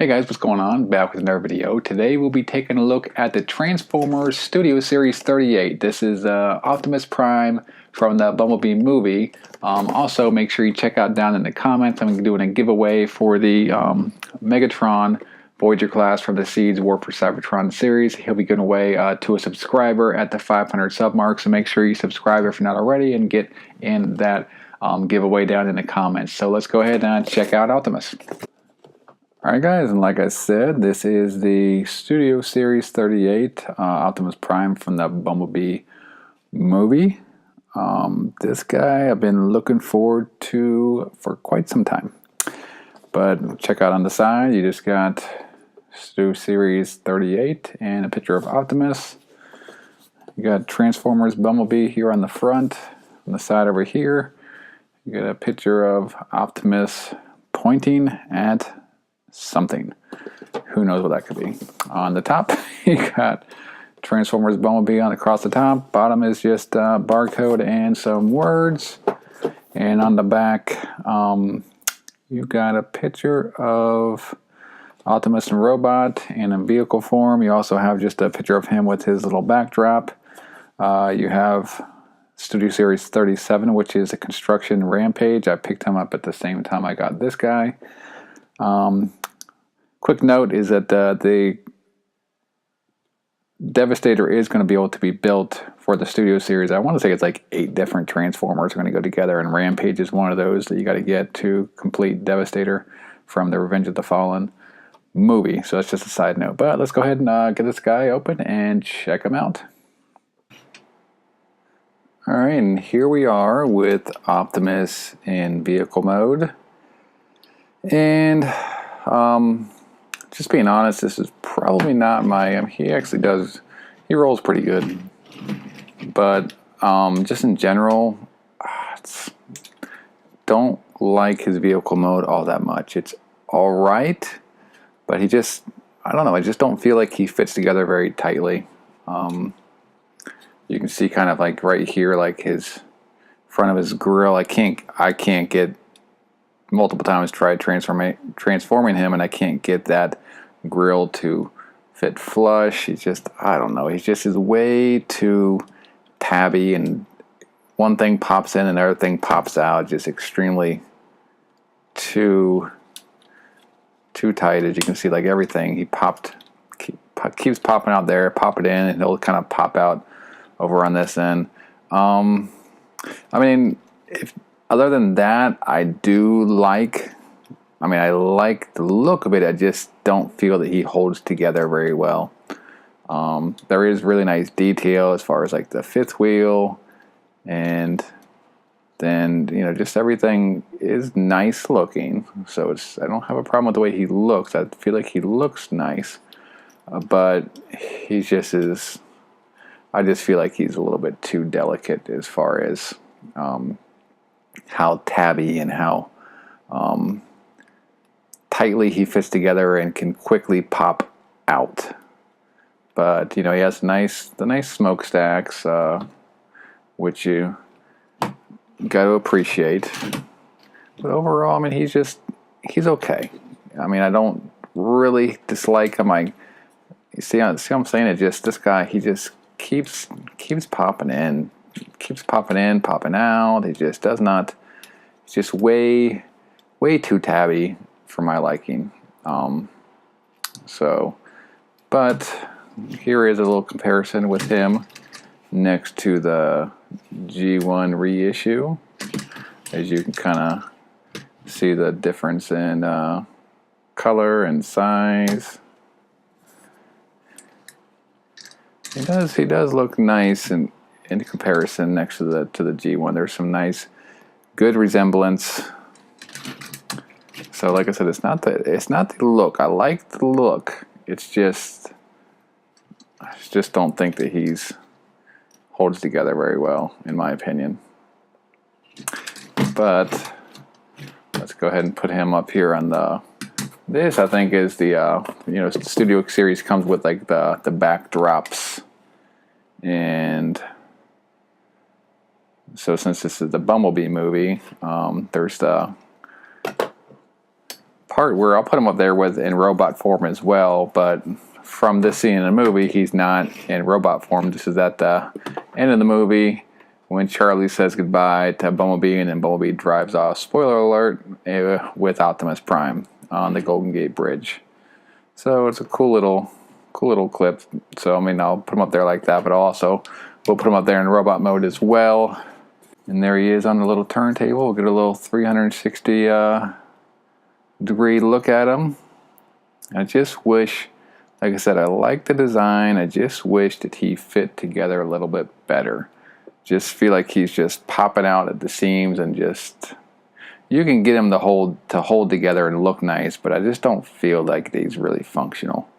Hey guys, what's going on? Back with another video. Today we'll be taking a look at the Transformers Studio Series 38. This is Optimus Prime from the Bumblebee movie. Also, make sure you check out down in the comments. I'm doing a giveaway for the Megatron Voyager class from the Seeds War for Cybertron series. He'll be giving away to a subscriber at the 500 sub mark, so make sure you subscribe if you're not already and get in that giveaway down in the comments. So let's go ahead and check out Optimus. Alright guys, and like I said, this is the Studio Series 38 Optimus Prime from the Bumblebee movie. This guy I've been looking forward to for quite some time. But check out on the side, you just got Studio Series 38 and a picture of Optimus. You got Transformers Bumblebee here on the front. On the side over here, you got a picture of Optimus pointing at something. Who knows what that could be. On the top, you got Transformers Bumblebee on across the top. Bottom is just barcode and some words. And on the back, you got a picture of Optimus and Robot in vehicle form. You also have just a picture of him with his little backdrop. You have Studio Series 37, which is a construction Rampage. I picked him up at the same time I got this guy. Quick note is that the Devastator is going to be able to be built for the Studio Series. I want to say it's like 8 different Transformers are going to go together, and Rampage is one of those that you got to get to complete Devastator from the Revenge of the Fallen movie. So that's just a side note. But let's go ahead and get this guy open and check him out. Alright, and here we are with Optimus in vehicle mode. And just being honest, this is probably not my, he rolls pretty good. But just in general, don't like his vehicle mode all that much. It's alright, but I don't know, I just don't feel like he fits together very tightly. You can see kind of like right here, like his front of his grill, I can't get, multiple times tried transforming him, and I can't get that grill to fit flush. He's just, I don't know, he's just is way too tabby, and one thing pops in and another thing pops out, just extremely too tight. As you can see, like everything he keeps popping out there, pop it in, and he'll kind of pop out over on this end. I mean, other than that, I like the look of it. I just don't feel that he holds together very well. There is really nice detail as far as like the fifth wheel, and then, you know, just everything is nice looking. So I don't have a problem with the way he looks. I feel like he looks nice, but he just is. I just feel like he's a little bit too delicate as far as how tabby and how tightly he fits together and can quickly pop out. But, you know, he has the nice smokestacks, which you got to appreciate. But overall, I mean, he's okay. I mean, I don't really dislike him. You see what I'm saying? It just, this guy, he just keeps popping in, popping out. He just does not. It's just way too tabby for my liking. But here is a little comparison with him next to the G1 reissue. As you can kind of see the difference in color and size. He does look nice in comparison next to the G1. There's some nice, good resemblance. So like I said, it's not the look. I like the look. It's just, I just don't think that he's holds together very well, in my opinion. But let's go ahead and put him up here on the. This, I think, is the the Studio Series comes with like the backdrops, and so since this is the Bumblebee movie, there's the part part where I'll put him up there with in robot form as well, but from this scene in the movie, he's not in robot form. This is at the end of the movie when Charlie says goodbye to Bumblebee, and then Bumblebee drives off. Spoiler alert, with Optimus Prime on the Golden Gate Bridge. So it's a cool little clip. So I mean, I'll put him up there like that, but we'll put him up there in robot mode as well. And there he is on the little turntable. We'll get a little 360 degree look at him. I just wish, like I said, I like the design. I just wish that he fit together a little bit better. Just feel like he's just popping out at the seams, and just, you can get him to hold together and look nice, but I just don't feel like he's really functional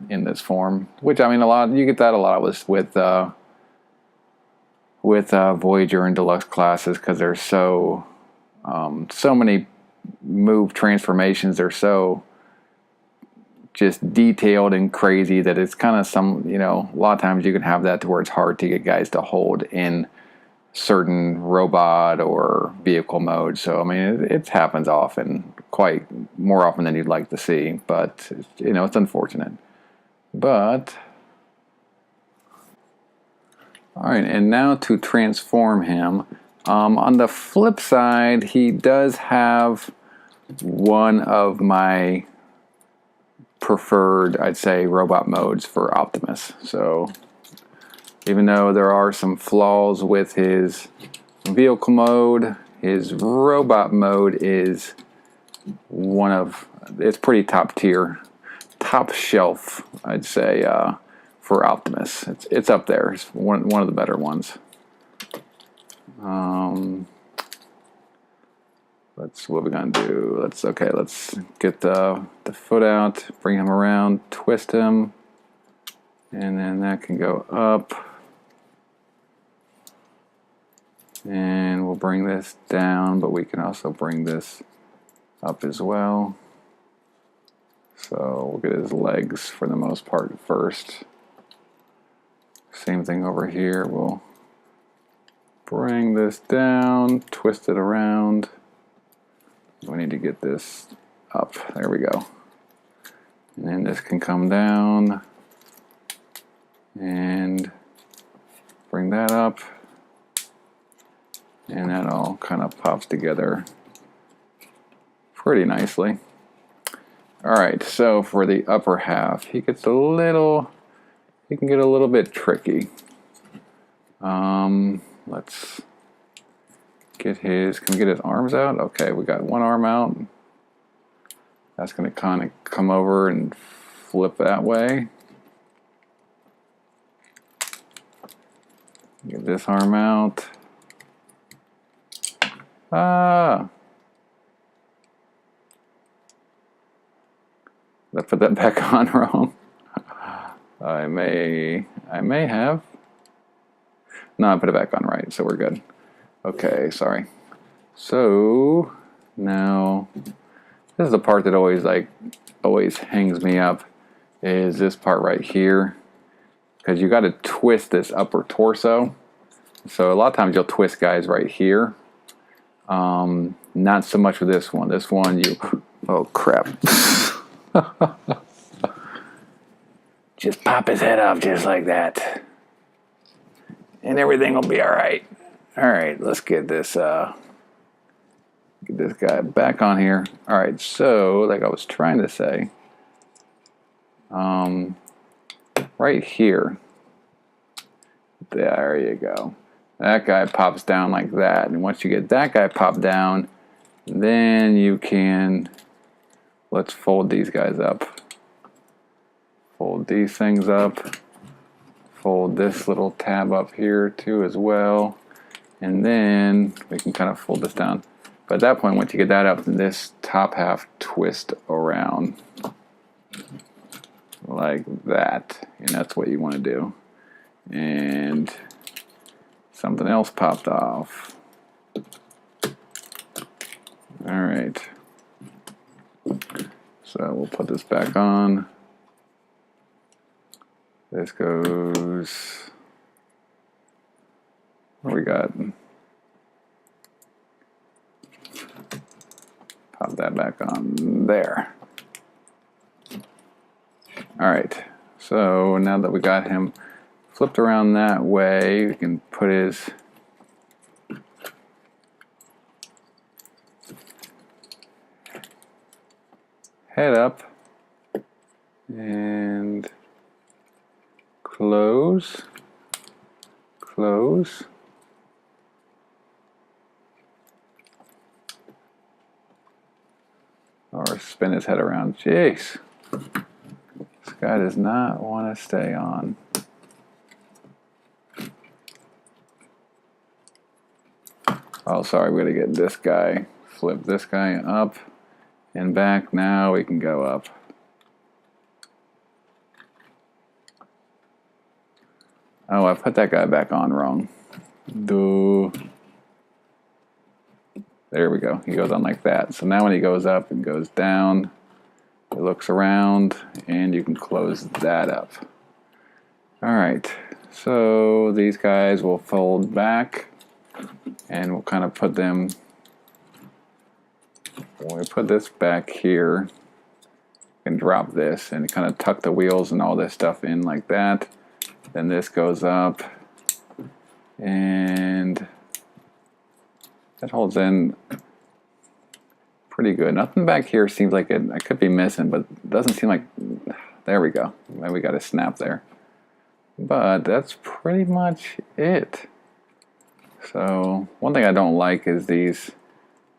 in this form. Which, I mean, you get that a lot with Voyager and Deluxe classes, because there's so many move transformations. They're so just detailed and crazy that it's kind of a lot of times you can have that to where it's hard to get guys to hold in certain robot or vehicle mode. So I mean, it happens often, quite more often than you'd like to see, but it's unfortunate. But all right, and now to transform him. On the flip side, he does have one of my preferred, I'd say, robot modes for Optimus. So even though there are some flaws with his vehicle mode, his robot mode is it's pretty top tier, top shelf, I'd say, for Optimus. It's up there. It's one of the better ones. What we're gonna do. Let's get the foot out, bring him around, twist him, and then that can go up. And we'll bring this down, but we can also bring this up as well. So we'll get his legs for the most part first. Same thing over here. We'll bring this down, twist it around. We need to get this up. There we go. And then this can come down and bring that up. And that all kind of pops together pretty nicely. All right, so for the upper half, he can get a little bit tricky. Let's can we get his arms out? Okay, we got one arm out. That's gonna kind of come over and flip that way. Get this arm out. Ah! Did I put that back on wrong? I may have. No, I put it back on right, so we're good. Okay, sorry. So now this is the part that always hangs me up, is this part right here, because you got to twist this upper torso. So a lot of times you'll twist guys right here. Not so much with this one. This one oh crap. Just pop his head off just like that, and everything will be all right. All right, let's get this guy back on here. All right, so like I was trying to say, right here, there you go. That guy pops down like that, and once you get that guy popped down, then you can, let's fold these guys up. Fold these things up. Fold this little tab up here too as well. And then we can kind of fold this down. But at that point, once you get that up, then this top half twist around like that. And that's what you want to do. And something else popped off. All right. So we'll put this back on. This goes, what do we got? Pop pop that back on there. Alright, so now that we got him flipped around that way, we can put his head up and close, close. Or spin his head around. Jeez. This guy does not want to stay on. Oh, sorry, we gotta get this guy. Flip this guy up and back. Now we can go up. Oh, I put that guy back on wrong. Duh. There we go. He goes on like that. So now when he goes up and goes down, he looks around and you can close that up. All right. So these guys will fold back and we'll kind of put them, when we put this back here, and drop this and kind of tuck the wheels and all this stuff in like that. Then this goes up and that holds in pretty good. Nothing back here seems like it. I could be missing, but it doesn't seem like. There we go. Maybe we got a snap there. But that's pretty much it. So one thing I don't like is these.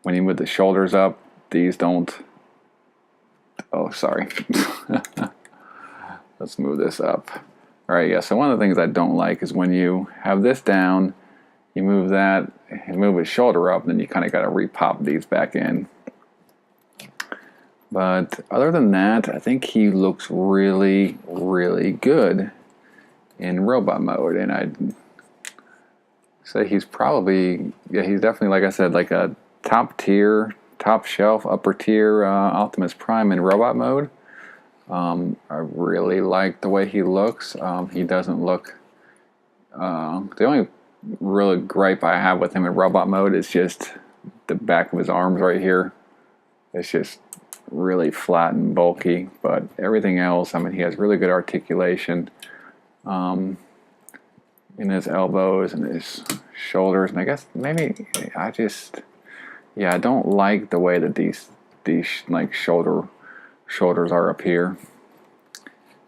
When you move the shoulders up, these don't. Oh, sorry. Let's move this up. All right, yeah. So one of the things I don't like is when you have this down. You move that and move his shoulder up, and then you kind of got to repop these back in. But other than that, I think he looks really, really good in robot mode. And I'd say he's probably, yeah, he's definitely, like I said, like a top tier, top shelf, upper tier Optimus Prime in robot mode. I really like the way he looks. He doesn't look, the only really gripe I have with him in robot mode is just the back of his arms right here. It's just really flat and bulky, but everything else, I mean, he has really good articulation in his elbows and his shoulders, and I guess maybe I don't like the way that these like shoulders are up here.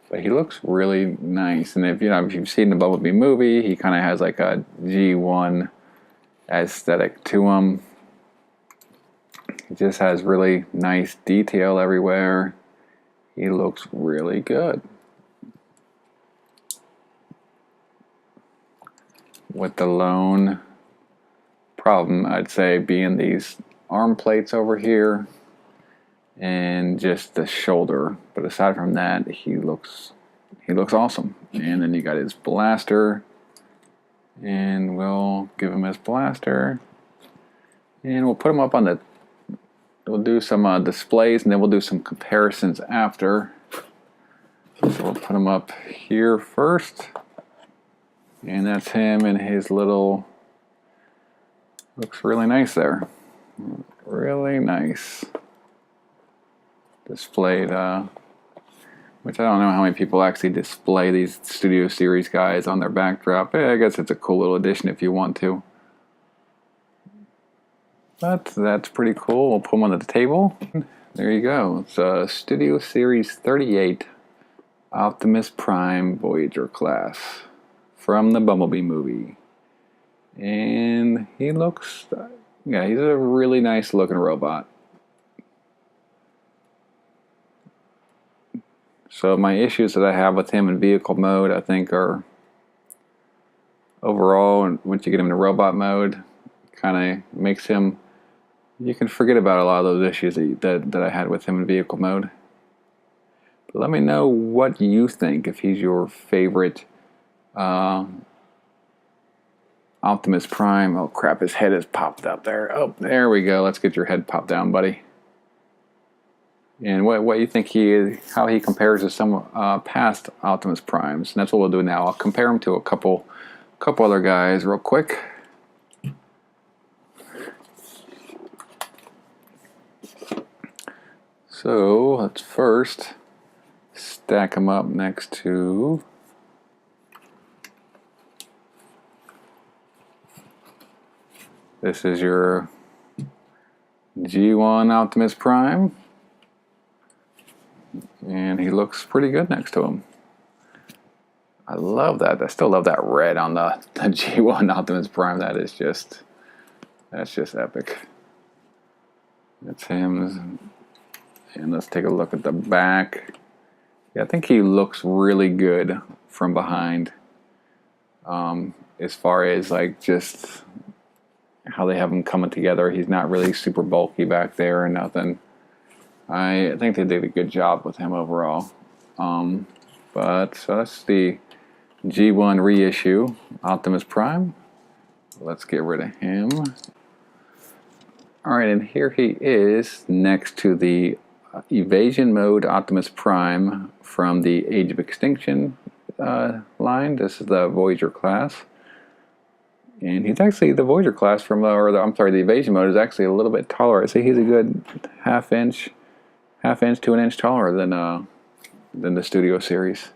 But he looks really nice, and if you've seen the Bumblebee movie, he kind of has like a G1 aesthetic to him. He just has really nice detail everywhere. He looks really good. With the lone problem, I'd say, being these arm plates over here and just the shoulder. But aside from that, he looks awesome. And then you got his blaster, and we'll give him his blaster, and we'll put him up on the. We'll do some displays, and then we'll do some comparisons after. So we'll put him up here first, and that's him and his little. Looks really nice there. Really nice. Displayed, which I don't know how many people actually display these Studio Series guys on their backdrop. I guess it's a cool little addition if you want to. But that's pretty cool. We'll put them on the table. There you go. It's a Studio Series 38 Optimus Prime Voyager class from the Bumblebee movie. And he looks, yeah, he's a really nice looking robot. So my issues that I have with him in vehicle mode, I think, are overall, and once you get him into robot mode, kind of makes him, you can forget about a lot of those issues that I had with him in vehicle mode. But let me know what you think, if he's your favorite Optimus Prime. Oh crap, his head is popped up there. Oh, there we go. Let's get your head popped down, buddy. And what you think how he compares to some past Optimus Primes. And that's what we'll do now. I'll compare him to a couple other guys real quick. So let's first stack them up next to this is your G1 Optimus Prime, and he looks pretty good next to him. I love that. I still love that red on the G1 Optimus Prime. That's just epic. That's him. And let's take a look at the back. Yeah, I think he looks really good from behind. As far as like just how they have him coming together, he's not really super bulky back there or nothing. I think they did a good job with him overall. But so that's the G1 reissue Optimus Prime. Let's get rid of him. All right, and here he is next to the Evasion Mode Optimus Prime from the Age of Extinction line. This is the Voyager class. And he's actually the Voyager class from, the Evasion Mode is actually a little bit taller. I say he's a good half inch to an inch taller than the Studio series.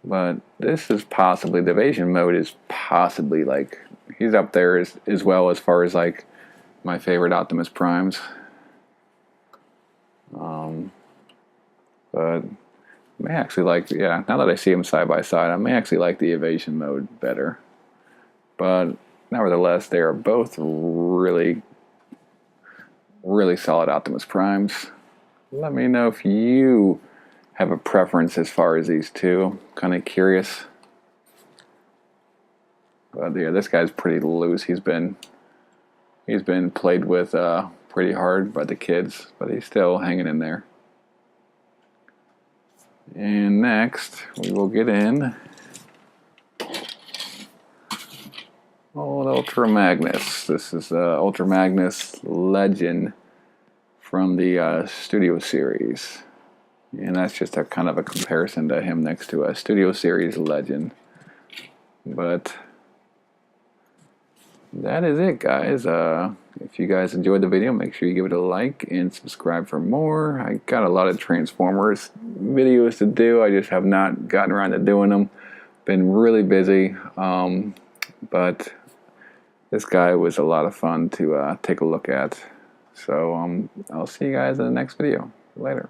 But this is possibly, the Evasion Mode is possibly like, he's up there as well as far as like my favorite Optimus Primes. But I may actually like, yeah, now that I see them side by side, I may actually like the Evasion Mode better. But nevertheless, they are both really, really solid Optimus Primes. Let me know if you have a preference as far as these two. Kind of curious. But yeah, this guy's pretty loose. He's been played with pretty hard by the kids, but he's still hanging in there. And next, we will get in old Ultra Magnus. This is Ultra Magnus Legend from the Studio series. And that's just a kind of a comparison to him next to a Studio series Legend. But that is it, guys. If you guys enjoyed the video, make sure you give it a like and subscribe for more. I got a lot of Transformers videos to do. I just have not gotten around to doing them. Been really busy. But this guy was a lot of fun to take a look at. So I'll see you guys in the next video. Later.